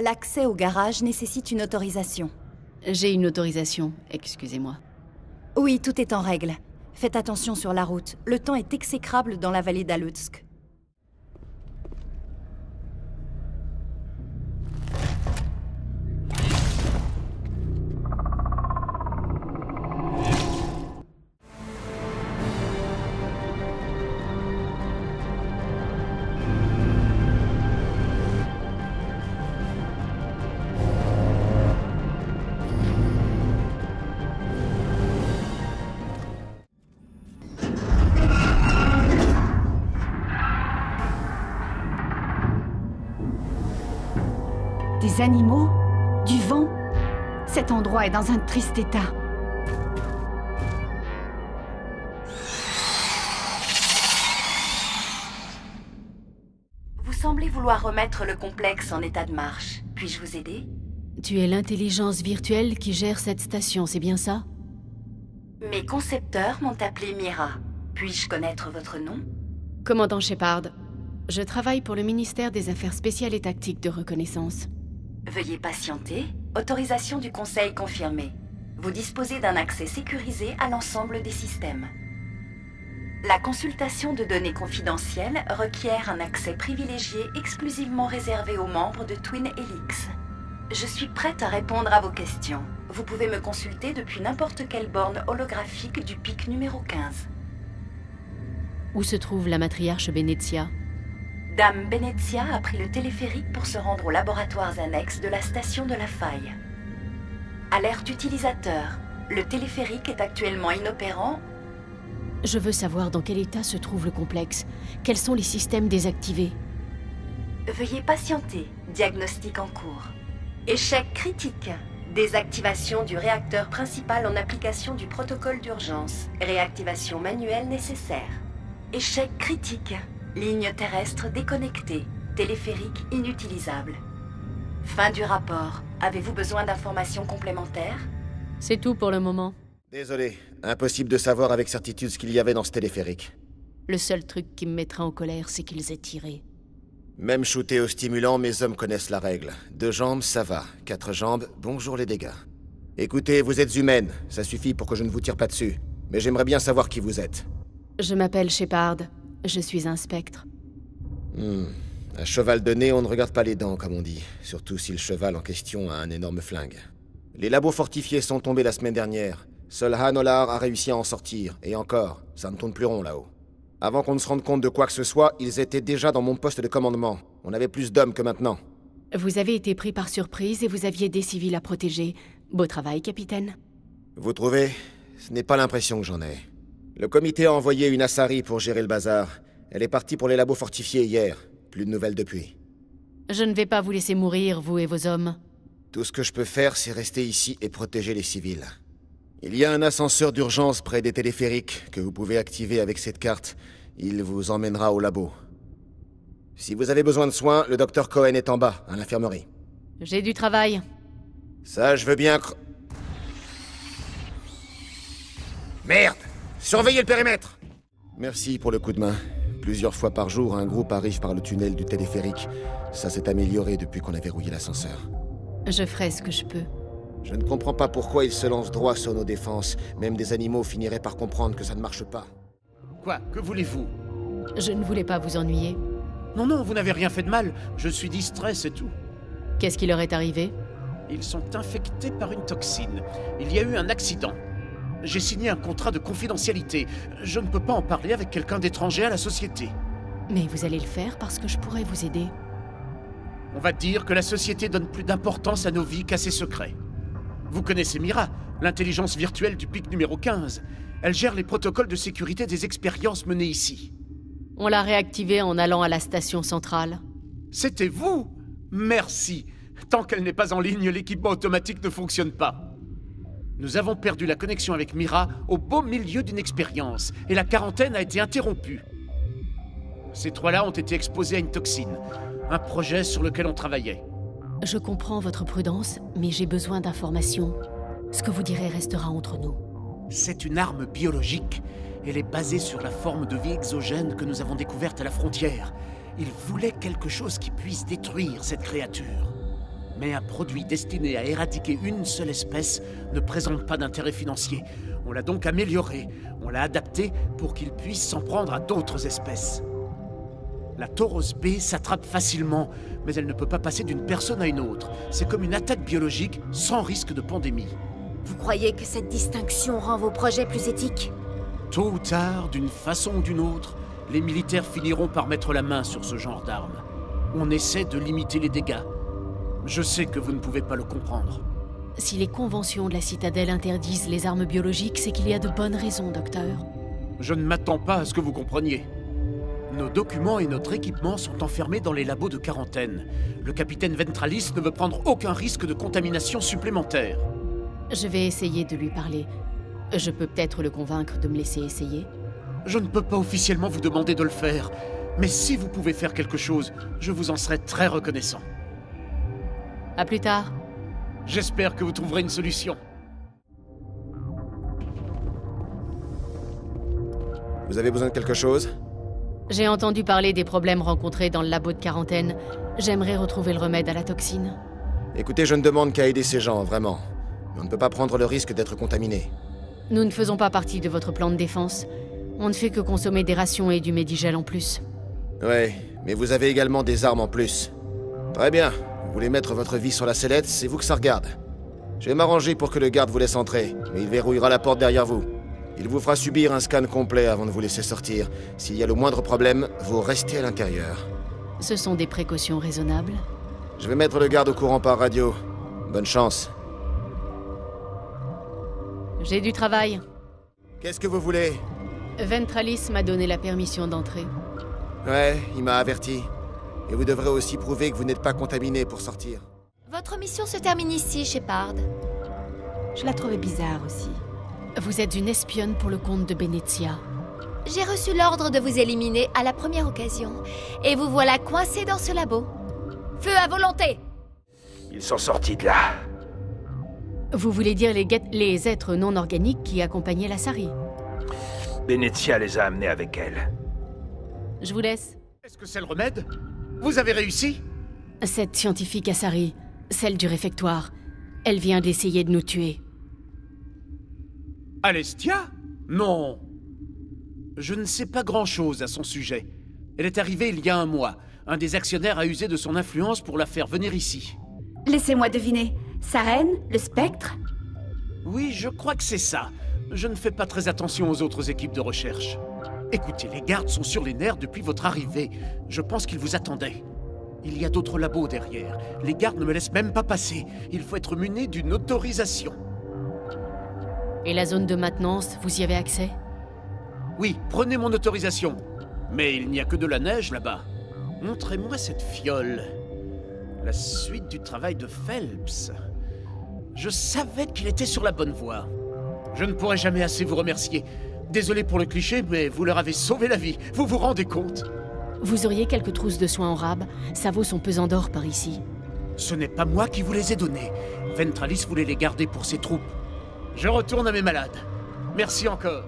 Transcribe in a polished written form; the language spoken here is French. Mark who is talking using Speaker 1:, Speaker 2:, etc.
Speaker 1: L'accès au garage nécessite une autorisation.
Speaker 2: J'ai une autorisation, excusez-moi.
Speaker 1: Oui, tout est en règle. Faites attention sur la route. Le temps est exécrable dans la vallée d'Alutsk.
Speaker 3: Des animaux? Du vent? Cet endroit est dans un triste état.
Speaker 1: Vous semblez vouloir remettre le complexe en état de marche. Puis-je vous aider?
Speaker 2: Tu es l'intelligence virtuelle qui gère cette station, c'est bien ça?
Speaker 1: Mes concepteurs m'ont appelé Mira. Puis-je connaître votre nom?
Speaker 2: Commandant Shepard. Je travaille pour le ministère des Affaires spéciales et tactiques de reconnaissance.
Speaker 1: Veuillez patienter. Autorisation du Conseil confirmée. Vous disposez d'un accès sécurisé à l'ensemble des systèmes. La consultation de données confidentielles requiert un accès privilégié exclusivement réservé aux membres de Twin Helix. Je suis prête à répondre à vos questions. Vous pouvez me consulter depuis n'importe quelle borne holographique du pic numéro 15.
Speaker 2: Où se trouve la matriarche Benezia?
Speaker 1: Dame Benezia a pris le téléphérique pour se rendre aux laboratoires annexes de la station de la Faille. Alerte utilisateur. Le téléphérique est actuellement inopérant.
Speaker 2: Je veux savoir dans quel état se trouve le complexe. Quels sont les systèmes désactivés?
Speaker 1: Veuillez patienter. Diagnostic en cours. Échec critique. Désactivation du réacteur principal en application du protocole d'urgence. Réactivation manuelle nécessaire. Échec critique. Ligne terrestre déconnectée. Téléphérique inutilisable. Fin du rapport. Avez-vous besoin d'informations complémentaires?
Speaker 2: C'est tout pour le moment.
Speaker 4: Désolé, impossible de savoir avec certitude ce qu'il y avait dans ce téléphérique.
Speaker 2: Le seul truc qui me mettra en colère, c'est qu'ils aient tiré.
Speaker 4: Même shooté au stimulant, mes hommes connaissent la règle. 2 jambes, ça va. 4 jambes, bonjour les dégâts. Écoutez, vous êtes humaine, ça suffit pour que je ne vous tire pas dessus. Mais j'aimerais bien savoir qui vous êtes.
Speaker 2: Je m'appelle Shepard. Je suis un spectre.
Speaker 4: Un cheval de nez, on ne regarde pas les dents, comme on dit. Surtout si le cheval en question a un énorme flingue. Les labos fortifiés sont tombés la semaine dernière. Seul Hanolar a réussi à en sortir. Et encore, ça ne tourne plus rond là-haut. Avant qu'on ne se rende compte de quoi que ce soit, ils étaient déjà dans mon poste de commandement. On avait plus d'hommes que maintenant.
Speaker 2: Vous avez été pris par surprise et vous aviez des civils à protéger. Beau travail, capitaine.
Speaker 4: Vous trouvez? Ce n'est pas l'impression que j'en ai. Le comité a envoyé une Asari pour gérer le bazar. Elle est partie pour les labos fortifiés hier. Plus de nouvelles depuis.
Speaker 2: Je ne vais pas vous laisser mourir, vous et vos hommes.
Speaker 4: Tout ce que je peux faire, c'est rester ici et protéger les civils. Il y a un ascenseur d'urgence près des téléphériques que vous pouvez activer avec cette carte. Il vous emmènera au labo. Si vous avez besoin de soins, le docteur Cohen est en bas, à l'infirmerie.
Speaker 2: J'ai du travail.
Speaker 4: Ça, je veux bien... Merde! Surveillez le périmètre! Merci pour le coup de main. Plusieurs fois par jour, un groupe arrive par le tunnel du téléphérique. Ça s'est amélioré depuis qu'on a verrouillé l'ascenseur.
Speaker 2: Je ferai ce que je peux.
Speaker 4: Je ne comprends pas pourquoi ils se lancent droit sur nos défenses. Même des animaux finiraient par comprendre que ça ne marche pas.
Speaker 5: Quoi? Que voulez-vous?
Speaker 2: Je ne voulais pas vous ennuyer.
Speaker 5: Non, non, vous n'avez rien fait de mal. Je suis distrait, c'est tout.
Speaker 2: Qu'est-ce qui leur est arrivé?
Speaker 5: Ils sont infectés par une toxine. Il y a eu un accident. J'ai signé un contrat de confidentialité. Je ne peux pas en parler avec quelqu'un d'étranger à la société.
Speaker 2: Mais vous allez le faire parce que je pourrais vous aider.
Speaker 5: On va dire que la société donne plus d'importance à nos vies qu'à ses secrets. Vous connaissez Mira, l'intelligence virtuelle du pic numéro 15. Elle gère les protocoles de sécurité des expériences menées ici.
Speaker 2: On l'a réactivée en allant à la station centrale.
Speaker 5: C'était vous? Merci. Tant qu'elle n'est pas en ligne, l'équipement automatique ne fonctionne pas. Nous avons perdu la connexion avec Mira au beau milieu d'une expérience, et la quarantaine a été interrompue. Ces 3-là ont été exposés à une toxine, un projet sur lequel on travaillait.
Speaker 2: Je comprends votre prudence, mais j'ai besoin d'informations. Ce que vous direz restera entre nous.
Speaker 5: C'est une arme biologique. Elle est basée sur la forme de vie exogène que nous avons découverte à la frontière. Ils voulaient quelque chose qui puisse détruire cette créature. Mais un produit destiné à éradiquer une seule espèce ne présente pas d'intérêt financier. On l'a donc amélioré, on l'a adapté pour qu'il puisse s'en prendre à d'autres espèces. La Tauros B s'attrape facilement, mais elle ne peut pas passer d'une personne à une autre. C'est comme une attaque biologique sans risque de pandémie.
Speaker 6: Vous croyez que cette distinction rend vos projets plus éthiques?
Speaker 5: Tôt ou tard, d'une façon ou d'une autre, les militaires finiront par mettre la main sur ce genre d'armes. On essaie de limiter les dégâts. Je sais que vous ne pouvez pas le comprendre.
Speaker 2: Si les conventions de la Citadelle interdisent les armes biologiques, c'est qu'il y a de bonnes raisons, docteur.
Speaker 5: Je ne m'attends pas à ce que vous compreniez. Nos documents et notre équipement sont enfermés dans les labos de quarantaine. Le capitaine Ventralis ne veut prendre aucun risque de contamination supplémentaire.
Speaker 2: Je vais essayer de lui parler. Je peux peut-être le convaincre de me laisser essayer.
Speaker 5: Je ne peux pas officiellement vous demander de le faire, mais si vous pouvez faire quelque chose, je vous en serai très reconnaissant.
Speaker 2: À plus tard.
Speaker 5: J'espère que vous trouverez une solution.
Speaker 4: Vous avez besoin de quelque chose?
Speaker 2: J'ai entendu parler des problèmes rencontrés dans le labo de quarantaine. J'aimerais retrouver le remède à la toxine.
Speaker 4: Écoutez, je ne demande qu'à aider ces gens, vraiment. Mais on ne peut pas prendre le risque d'être contaminé.
Speaker 2: Nous ne faisons pas partie de votre plan de défense. On ne fait que consommer des rations et du Medigel en plus.
Speaker 4: Ouais, mais vous avez également des armes en plus. Très bien. Vous voulez mettre votre vie sur la sellette, c'est vous que ça regarde. Je vais m'arranger pour que le garde vous laisse entrer, mais il verrouillera la porte derrière vous. Il vous fera subir un scan complet avant de vous laisser sortir. S'il y a le moindre problème, vous restez à l'intérieur.
Speaker 2: Ce sont des précautions raisonnables.
Speaker 4: Je vais mettre le garde au courant par radio. Bonne chance.
Speaker 2: J'ai du travail.
Speaker 4: Qu'est-ce que vous voulez?
Speaker 2: Ventralis m'a donné la permission d'entrer.
Speaker 4: Ouais, il m'a averti. Et vous devrez aussi prouver que vous n'êtes pas contaminé pour sortir.
Speaker 6: Votre mission se termine ici, Shepard.
Speaker 3: Je la trouvais bizarre aussi.
Speaker 2: Vous êtes une espionne pour le compte de Benezia.
Speaker 6: J'ai reçu l'ordre de vous éliminer à la première occasion. Et vous voilà coincé dans ce labo. Feu à volonté!
Speaker 7: Ils sont sortis de là.
Speaker 2: Vous voulez dire les êtres non organiques qui accompagnaient la Sari?
Speaker 7: Benezia les a amenés avec elle.
Speaker 2: Je vous laisse.
Speaker 5: Est-ce que c'est le remède? Vous avez réussi?
Speaker 2: Cette scientifique Asari, celle du réfectoire, elle vient d'essayer de nous tuer.
Speaker 5: Alestia? Non. Je ne sais pas grand-chose à son sujet. Elle est arrivée il y a un mois. Un des actionnaires a usé de son influence pour la faire venir ici.
Speaker 3: Laissez-moi deviner. Saren, le spectre?
Speaker 5: Oui, je crois que c'est ça. Je ne fais pas très attention aux autres équipes de recherche. Écoutez, les gardes sont sur les nerfs depuis votre arrivée. Je pense qu'ils vous attendaient. Il y a d'autres labos derrière. Les gardes ne me laissent même pas passer. Il faut être muné d'une autorisation.
Speaker 2: Et la zone de maintenance, vous y avez accès?
Speaker 5: Oui, prenez mon autorisation. Mais il n'y a que de la neige là-bas. Montrez-moi cette fiole. La suite du travail de Phelps. Je savais qu'il était sur la bonne voie. Je ne pourrai jamais assez vous remercier. Désolé pour le cliché, mais vous leur avez sauvé la vie. Vous vous rendez compte?
Speaker 2: Vous auriez quelques trousses de soins en rab? Ça vaut son pesant d'or par ici.
Speaker 5: Ce n'est pas moi qui vous les ai donnés. Ventralis voulait les garder pour ses troupes. Je retourne à mes malades. Merci encore.